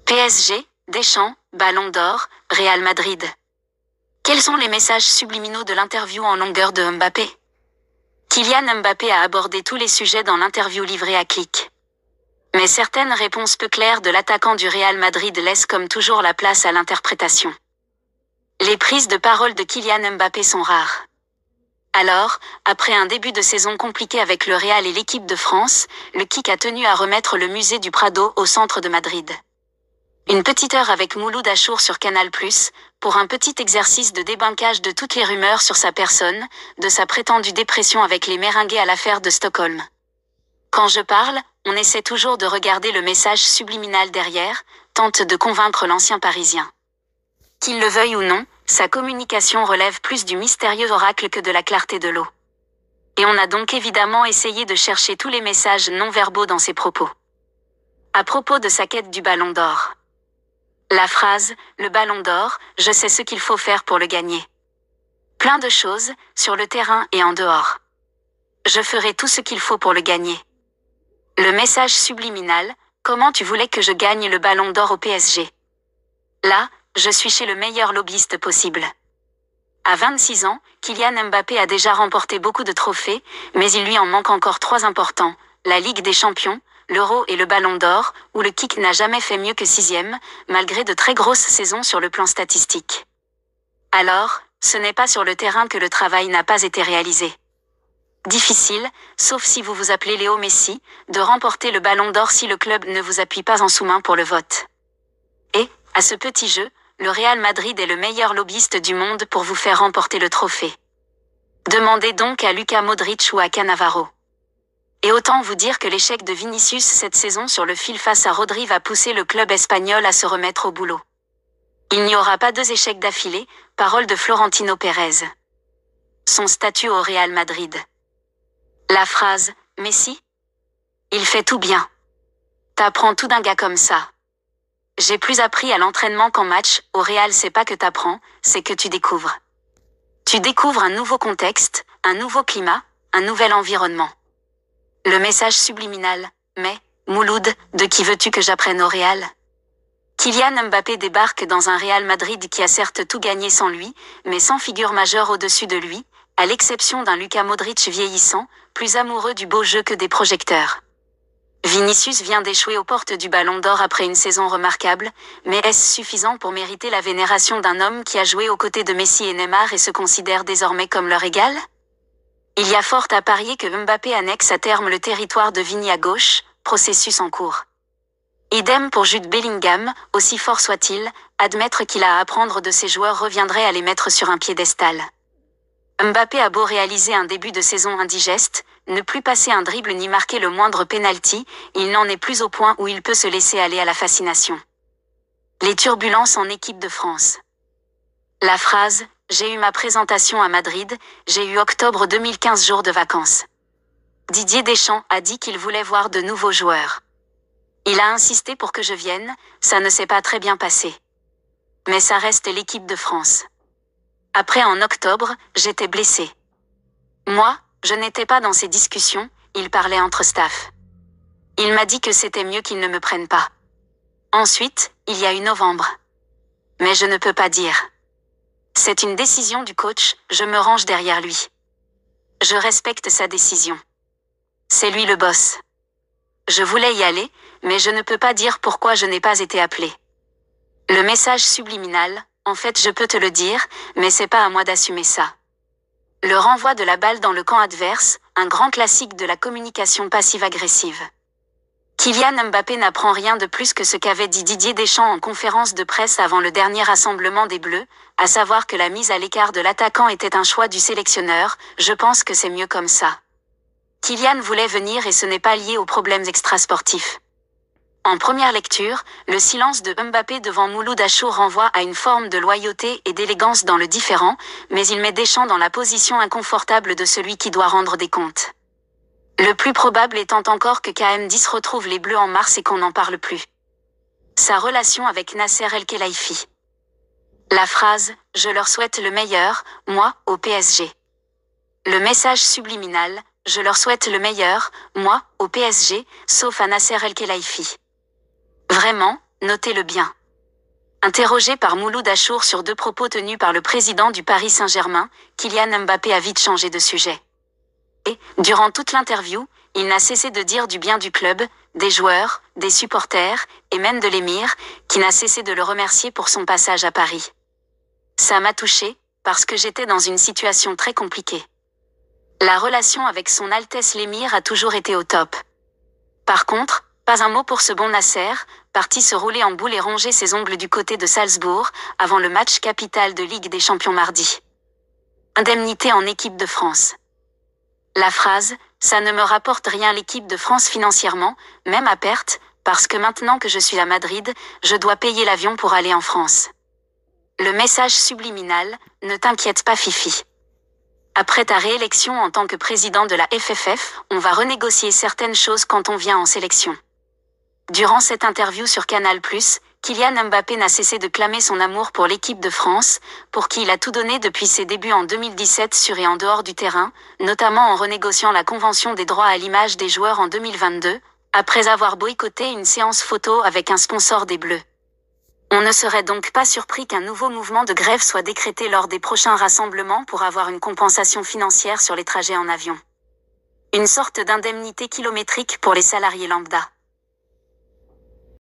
PSG, Deschamps, Ballon d'Or, Real Madrid. Quels sont les messages subliminaux de l'interview en longueur de Mbappé? Kylian Mbappé a abordé tous les sujets dans l'interview livrée à Click. Mais certaines réponses peu claires de l'attaquant du Real Madrid laissent comme toujours la place à l'interprétation. Les prises de parole de Kylian Mbappé sont rares. Alors, après un début de saison compliqué avec le Real et l'équipe de France, le Kik a tenu à remettre le musée du Prado au centre de Madrid. Une petite heure avec Mouloud Achour sur Canal+, pour un petit exercice de débunkage de toutes les rumeurs sur sa personne, de sa prétendue dépression avec les Merengues à l'affaire de Stockholm. Quand je parle, on essaie toujours de regarder le message subliminal derrière, tente de convaincre l'ancien Parisien. Qu'il le veuille ou non, sa communication relève plus du mystérieux oracle que de la clarté de l'eau. Et on a donc évidemment essayé de chercher tous les messages non-verbaux dans ses propos. À propos de sa quête du Ballon d'Or. La phrase « Le Ballon d'Or, je sais ce qu'il faut faire pour le gagner ». Plein de choses, sur le terrain et en dehors. Je ferai tout ce qu'il faut pour le gagner. Le message subliminal « Comment tu voulais que je gagne le Ballon d'Or au PSG ?» Là, je suis chez le meilleur lobbyiste possible. À 26 ans, Kylian Mbappé a déjà remporté beaucoup de trophées, mais il lui en manque encore 3 importants, la Ligue des Champions, l'Euro et le Ballon d'Or, où le Kik n'a jamais fait mieux que 6e, malgré de très grosses saisons sur le plan statistique. Alors, ce n'est pas sur le terrain que le travail n'a pas été réalisé. Difficile, sauf si vous vous appelez Léo Messi, de remporter le Ballon d'Or si le club ne vous appuie pas en sous-main pour le vote. Et, à ce petit jeu, le Real Madrid est le meilleur lobbyiste du monde pour vous faire remporter le trophée. Demandez donc à Luka Modric ou à Cannavaro. Et autant vous dire que l'échec de Vinicius cette saison sur le fil face à Rodri va pousser le club espagnol à se remettre au boulot. Il n'y aura pas 2 échecs d'affilée, parole de Florentino Pérez. Son statut au Real Madrid. La phrase « Messi ? Il fait tout bien. T'apprends tout d'un gars comme ça. J'ai plus appris à l'entraînement qu'en match, au Real c'est pas que t'apprends, c'est que tu découvres. Tu découvres un nouveau contexte, un nouveau climat, un nouvel environnement. Le message subliminal, mais, Mouloud, de qui veux-tu que j'apprenne au Real ? Kylian Mbappé débarque dans un Real Madrid qui a certes tout gagné sans lui, mais sans figure majeure au-dessus de lui, à l'exception d'un Luka Modric vieillissant, plus amoureux du beau jeu que des projecteurs. Vinicius vient d'échouer aux portes du Ballon d'Or après une saison remarquable, mais est-ce suffisant pour mériter la vénération d'un homme qui a joué aux côtés de Messi et Neymar et se considère désormais comme leur égal ? Il y a fort à parier que Mbappé annexe à terme le territoire de Vini à gauche, processus en cours. Idem pour Jude Bellingham, aussi fort soit-il, admettre qu'il a à apprendre de ses joueurs reviendrait à les mettre sur un piédestal. Mbappé a beau réaliser un début de saison indigeste, ne plus passer un dribble ni marquer le moindre penalty, il n'en est plus au point où il peut se laisser aller à la fascination. Les turbulences en équipe de France. La phrase « J'ai eu ma présentation à Madrid, j'ai eu octobre 2015 jours de vacances ». Didier Deschamps a dit qu'il voulait voir de nouveaux joueurs. Il a insisté pour que je vienne, ça ne s'est pas très bien passé. Mais ça reste l'équipe de France. Après en octobre, j'étais blessé. Moi, je n'étais pas dans ces discussions, il parlait entre staff. Il m'a dit que c'était mieux qu'il ne me prenne pas. Ensuite, il y a eu novembre. Mais je ne peux pas dire. C'est une décision du coach, je me range derrière lui. Je respecte sa décision. C'est lui le boss. Je voulais y aller, mais je ne peux pas dire pourquoi je n'ai pas été appelé. Le message subliminal, en fait je peux te le dire, mais c'est pas à moi d'assumer ça. Le renvoi de la balle dans le camp adverse, un grand classique de la communication passive-agressive. Kylian Mbappé n'apprend rien de plus que ce qu'avait dit Didier Deschamps en conférence de presse avant le dernier rassemblement des Bleus, à savoir que la mise à l'écart de l'attaquant était un choix du sélectionneur, je pense que c'est mieux comme ça. Kylian voulait venir et ce n'est pas lié aux problèmes extrasportifs. En première lecture, le silence de Mbappé devant Mouloud Achour renvoie à une forme de loyauté et d'élégance dans le différend, mais il met Deschamps dans la position inconfortable de celui qui doit rendre des comptes. Le plus probable étant encore que KM10 retrouve les Bleus en mars et qu'on n'en parle plus. Sa relation avec Nasser El-Khelaifi. La phrase « Je leur souhaite le meilleur, moi, au PSG ». Le message subliminal « Je leur souhaite le meilleur, moi, au PSG, sauf à Nasser El-Khelaifi ». Vraiment, notez-le bien. Interrogé par Mouloud Achour sur 2 propos tenus par le président du Paris Saint-Germain, Kylian Mbappé a vite changé de sujet. Et, durant toute l'interview, il n'a cessé de dire du bien du club, des joueurs, des supporters, et même de l'émir, qui n'a cessé de le remercier pour son passage à Paris. Ça m'a touché, parce que j'étais dans une situation très compliquée. La relation avec son Altesse l'émir a toujours été au top. Par contre, pas un mot pour ce bon Nasser, parti se rouler en boule et ronger ses ongles du côté de Salzbourg, avant le match capital de Ligue des Champions mardi. Indemnité en équipe de France. La phrase « ça ne me rapporte rien l'équipe de France financièrement, même à perte, parce que maintenant que je suis à Madrid, je dois payer l'avion pour aller en France ». Le message subliminal « ne t'inquiète pas Fifi ». Après ta réélection en tant que président de la FFF, on va renégocier certaines choses quand on vient en sélection. Durant cette interview sur Canal+, Kylian Mbappé n'a cessé de clamer son amour pour l'équipe de France, pour qui il a tout donné depuis ses débuts en 2017 sur et en dehors du terrain, notamment en renégociant la convention des droits à l'image des joueurs en 2022, après avoir boycotté une séance photo avec un sponsor des Bleus. On ne serait donc pas surpris qu'un nouveau mouvement de grève soit décrété lors des prochains rassemblements pour avoir une compensation financière sur les trajets en avion. Une sorte d'indemnité kilométrique pour les salariés lambda.